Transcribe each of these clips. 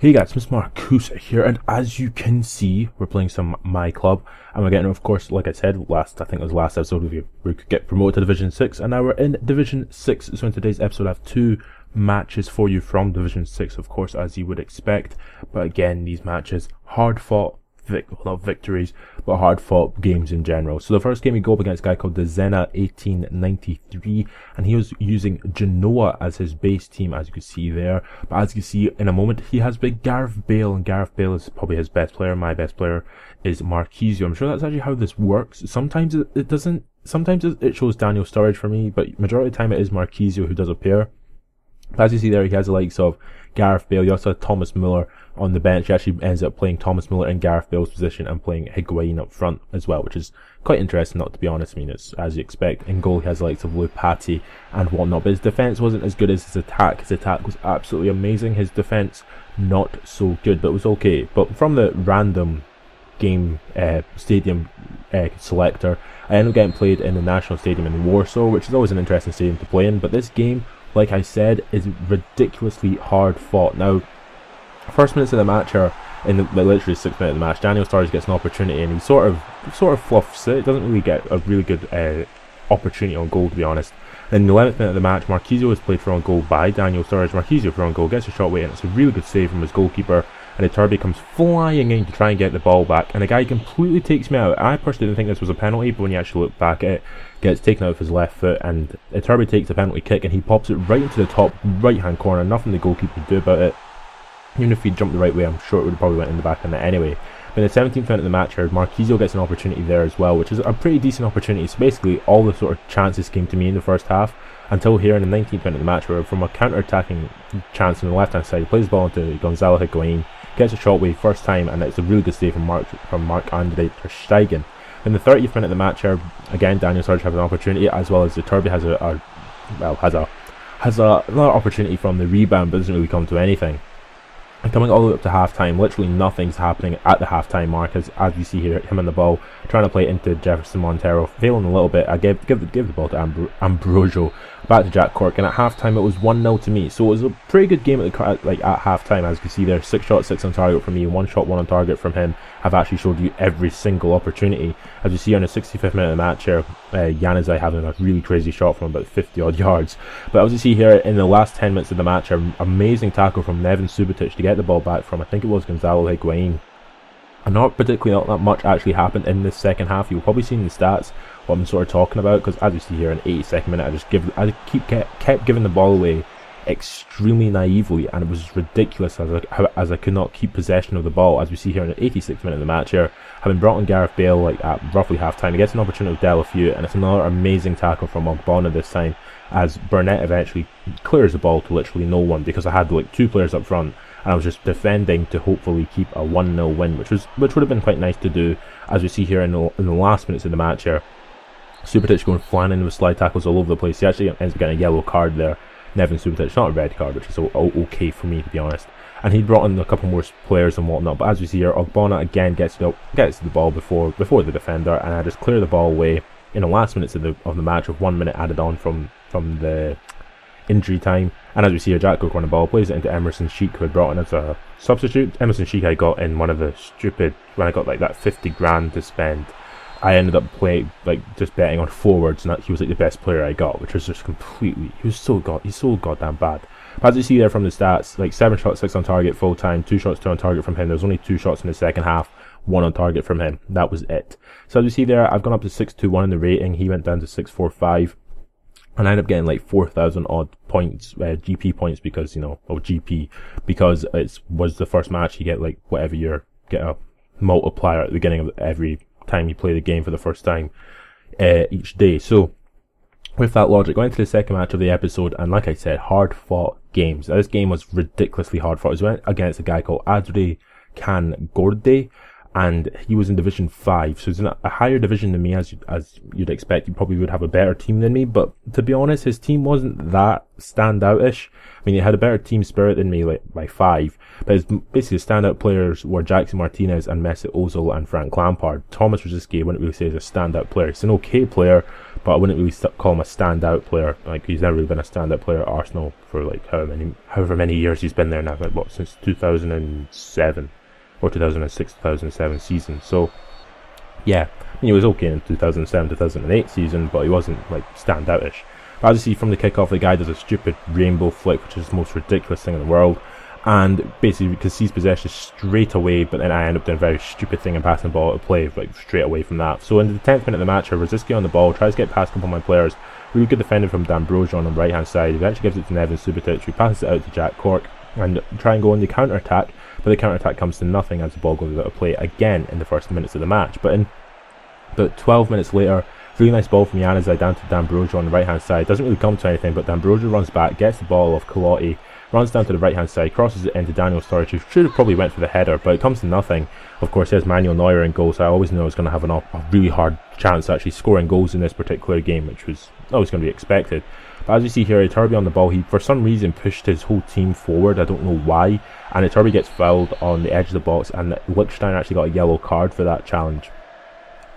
Hey guys, Mr. Marcus here, and as you can see, we're playing some MyClub, and we're getting, of course, like I said, I think it was last episode, we could get promoted to Division 6, and now we're in Division 6, so in today's episode I have two matches for you from Division 6, of course, as you would expect, but again, these matches, hard fought, not victories, but hard fought games in general. So the first game we go up against a guy called the Zena 1893, and he was using Genoa as his base team, as you can see there. But as you can see in a moment, he has big Gareth Bale, and Gareth Bale is probably his best player. My best player is Marquisio. I'm sure that's actually how this works. Sometimes it doesn't. Sometimes it shows Daniel Sturridge for me, but majority of the time it is Marquisio who does appear. But as you see there, he has the likes of Gareth Bale. You also have Thomas Müller on the bench. He actually ends up playing Thomas Müller in Gareth Bale's position and playing Higuain up front as well, which is quite interesting, not to be honest. I mean, it's as you expect. In goal, he has the likes of Lupati and whatnot, but his defence wasn't as good as his attack. His attack was absolutely amazing. His defence, not so good, but it was okay. But from the random game stadium selector, I ended up getting played in the National Stadium in Warsaw, which is always an interesting stadium to play in, but this game, like I said, is ridiculously hard fought. Now, first minutes of the match are in the literally 6 minutes of the match. Daniel Sturridge gets an opportunity and he sort of fluffs it. Doesn't really get a really good opportunity on goal, to be honest. Then in the 11th minute of the match, Marquisio is played for on goal by Daniel Sturridge. Marquisio for on goal, gets a shot away, and it's a really good save from his goalkeeper. And Iturbe comes flying in to try and get the ball back, and the guy completely takes me out. I personally didn't think this was a penalty, but when you actually look back at it, gets taken out of his left foot, and Iturbe takes a penalty kick and he pops it right into the top right hand corner. Nothing the goalkeeper could do about it. Even if he jumped the right way, I'm sure it would have probably went in the back of the net anyway. But in the 17th minute of the match here, Marquisio gets an opportunity there as well, which is a pretty decent opportunity. So basically all the sort of chances came to me in the first half, until here in the 19th minute of the match, where from a counter-attacking chance on the left hand side, he plays the ball into Gonzalo Higuain, gets a shot away first time, and it's a really good save from Marc-Andre ter Stegen. In the 30th minute of the match here, again Daniel Sturridge has an opportunity, as well as Iturbe has another opportunity from the rebound, but doesn't really come to anything. And coming all the way up to half time, literally nothing's happening at the half time mark, as we see here, him on the ball, trying to play it into Jefferson Montero, failing a little bit. I give the ball to Ambrosio, back to Jack Cork, and at half time it was 1-0 to me. So it was a pretty good game at half time, as you can see there. 6 shots, 6 on target from me, 1 shot, 1 on target from him. I've actually showed you every single opportunity. As you see on the 65th minute of the match here, Januzaj having a really crazy shot from about 50 odd yards. But as you see here in the last 10 minutes of the match, an amazing tackle from Neven Subotic to get the ball back from, I think it was Gonzalo Higuain. And not that much actually happened in this second half. You'll probably see in the stats what I'm sort of talking about, because as you see here in the 82nd minute, I kept giving the ball away extremely naively, and it was ridiculous as I could not keep possession of the ball. As we see here in the 86th minute of the match here, having brought in Gareth Bale at roughly half time, he gets an opportunity with Delafeu, and it's another amazing tackle from Ogbonna this time, as Burnett eventually clears the ball to literally no one, because I had 2 players up front and I was just defending to hopefully keep a 1-0 win, which would have been quite nice to do. As we see here in the last minutes of the match here, Subotic going flying in with slide tackles all over the place. He actually ends up getting a yellow card there. Neven Subotic, not a red card, which is okay for me, to be honest. And he brought in a couple more players and whatnot. But as we see here, Ogbonna again gets the ball before the defender, and I just clear the ball away in the last minutes of the match, with 1 minute added on from the injury time. And as we see here, Jack Cook on the ball, plays it into Emerson Sheik, who had brought in as a substitute. Emerson Sheik I got in one of the when I got that 50 grand to spend. I ended up just betting on forwards, and he was the best player I got, which was just completely, he's so goddamn bad. But as you see there from the stats, 7 shots, 6 on target full time, 2 shots, 2 on target from him. There was only 2 shots in the second half, 1 on target from him. That was it. So as you see there, I've gone up to 621 in the rating. He went down to 645. And I ended up getting 4,000 odd points, GP points, because, GP, because it was the first match. You get get a multiplier at the beginning of every time you play the game for the first time each day. So with that logic, going into the second match of the episode, and like I said, hard fought games. Now, this game was ridiculously hard fought. It was against a guy called Adre Can Gorde, and he was in Division 5, so he's in a higher division than me, as you'd expect. He probably would have a better team than me, but to be honest, his team wasn't that standout-ish. I mean, he had a better team spirit than me, by 5, but his basically standout players were Jackson Martinez and Mesut Ozil and Frank Lampard. Thomas Rosicky, I wouldn't really say is a standout player. He's an okay player, but I wouldn't really call him a standout player. Like, he's never really been a standout player at Arsenal for like however many years he's been there now. Like, what, since 2007 or 2006, 2007 season. So yeah, he was okay in 2007, 2008 season, but he wasn't like standoutish. But as you see from the kickoff, the guy does a stupid rainbow flick, which is the most ridiculous thing in the world, and basically concedes possession straight away, but then I end up doing a very stupid thing and passing the ball out of play like straight away from that. So in the 10th minute of the match, Rosicky on the ball tries to get past a couple of my players. Really good defending from D'Ambrosio on the right hand side. He eventually gives it to Neven Subotic, who passes it out to Jack Cork and try and go on the counter attack, but the counter attack comes to nothing as the ball goes out of play again in the first minutes of the match. But in about 12 minutes later, really nice ball from Januzaj down to D'Ambrosio on the right hand side. Doesn't really come to anything, but D'Ambrosio runs back, gets the ball off Culotti, runs down to the right hand side, crosses it into Daniel Sturridge, who should have probably went for the header, but it comes to nothing. Of course, there's Manuel Neuer in goal, so I always knew I was going to have a really hard chance of actually scoring goals in this particular game, which was always going to be expected. But as you see here, Iturbe on the ball, he for some reason pushed his whole team forward. I don't know why, and Iturbe gets fouled on the edge of the box, and Lichtsteiner actually got a yellow card for that challenge.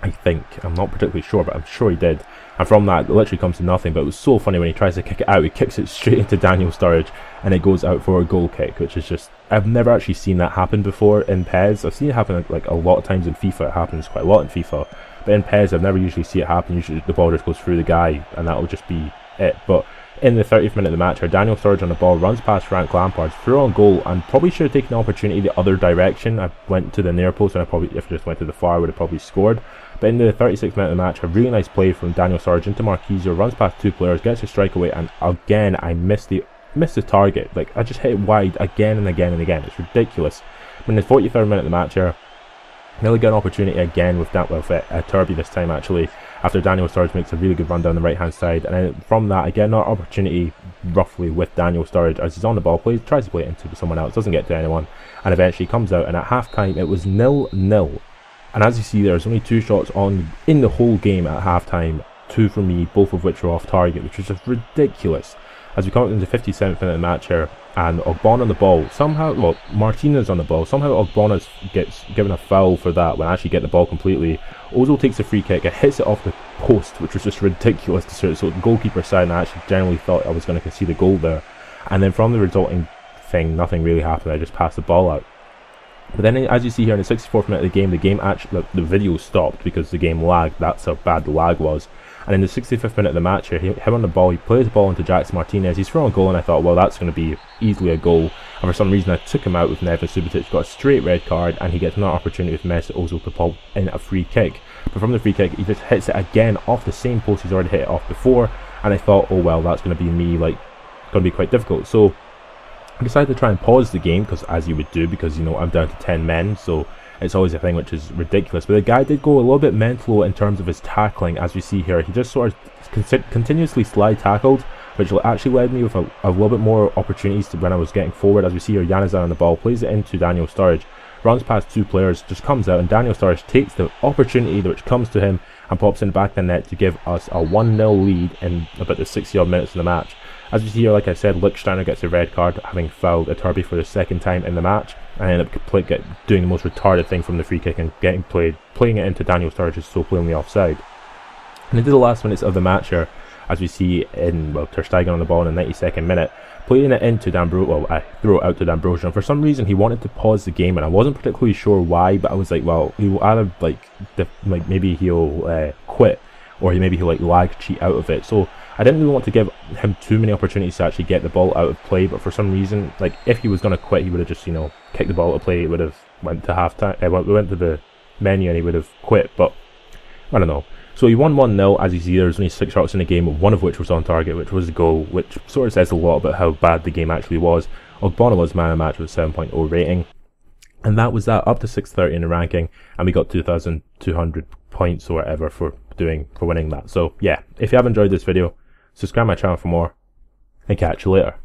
I think. I'm not particularly sure, but I'm sure he did. And from that, it literally comes to nothing. But it was so funny when he tries to kick it out. He kicks it straight into Daniel Sturridge, and it goes out for a goal kick, which is just... I've never actually seen that happen before in PES. I've seen it happen like a lot of times in FIFA. It happens quite a lot in FIFA. But in PES, I've never usually seen it happen. Usually the ball just goes through the guy, and that will just be it. But in the 30th minute of the match, Daniel Sturridge on the ball runs past Frank Lampard, through on goal, and probably should have taken the opportunity the other direction. I went to the near post, and I probably, if I just went to the far, I would have probably scored. But in the 36th minute of the match, a really nice play from Daniel Sturridge into Marquisio, runs past two players, gets a strike away, and again I missed the target. Like, I just hit it wide again and again and again. It's ridiculous. But in the 43rd minute of the match here, nearly get an opportunity again with that, well, Iturbe this time actually, after Daniel Sturridge makes a really good run down the right hand side, and then from that I get another opportunity roughly with Daniel Sturridge as he's on the ball, tries to play it into someone else, doesn't get to anyone, and eventually comes out, and at half time it was 0-0. And as you see, there's only 2 shots in the whole game at half time, 2 from me, both of which were off target, which was just ridiculous. As we come up into the 57th minute of the match here, and Ogbonna on the ball, somehow, well, Martinez on the ball, somehow Ogbonna gets given a foul for that when I actually get the ball completely. Ozil takes a free kick, it hits it off the post, which was just ridiculous to search. So the goalkeeper side, and I actually generally thought I was going to concede a goal there. And then from the resulting thing, nothing really happened. I just passed the ball out. But then, as you see here in the 64th minute of the game actually, the video stopped because the game lagged. That's how bad the lag was. And in the 65th minute of the match here, him on the ball, he plays the ball into Jackson Martinez. He's thrown a goal, and I thought, well, that's going to be easily a goal. And for some reason, I took him out with Neven Subotic, got a straight red card, and he gets another opportunity with Mesut Ozil to pop in a free kick. But from the free kick, he just hits it again off the same post he's already hit it off before. And I thought, oh well, that's going to be me, like, going to be quite difficult. So I decided to try and pause the game, because as you would do, because, you know, I'm down to 10 men, so it's always a thing which is ridiculous. But the guy did go a little bit mental in terms of his tackling, as we see here. He just sort of continuously slide tackled, which actually led me with a little bit more opportunities to when I was getting forward. As we see here, Januzaj on the ball, plays it into Daniel Sturridge, runs past 2 players, just comes out, and Daniel Sturridge takes the opportunity which comes to him and pops in the back of the net to give us a 1-0 lead in about the 60 odd minutes of the match. As you see here, like I said, Lichtsteiner gets a red card, having fouled Iturbe for the 2nd time in the match, and I end up doing the most retarded thing from the free kick and playing it into Daniel Sturridge is so plainly offside. And into the last minutes of the match here, as we see in, well, Ter Stegen on the ball in the 92nd minute, playing it into D'Ambrosio. Well, I throw it out to D'Ambrosio, and for some reason he wanted to pause the game, and I wasn't particularly sure why, but I was like, well, he will either maybe he'll quit, or maybe he'll like lag cheat out of it. So I didn't really want to give him too many opportunities to actually get the ball out of play, but for some reason, like, if he was going to quit, he would have just, you know, kicked the ball out of play. It would have went to half time. We went to the menu and he would have quit, but I don't know. So he won 1-0. As you see, there's only 6 shots in the game, one of which was on target, which was a goal, which sort of says a lot about how bad the game actually was. Ogbonna was man of the match with a 7.0 rating. And that was that, up to 630 in the ranking, and we got 2,200 points or whatever for winning that. So yeah, if you have enjoyed this video, subscribe my channel for more, and catch you later.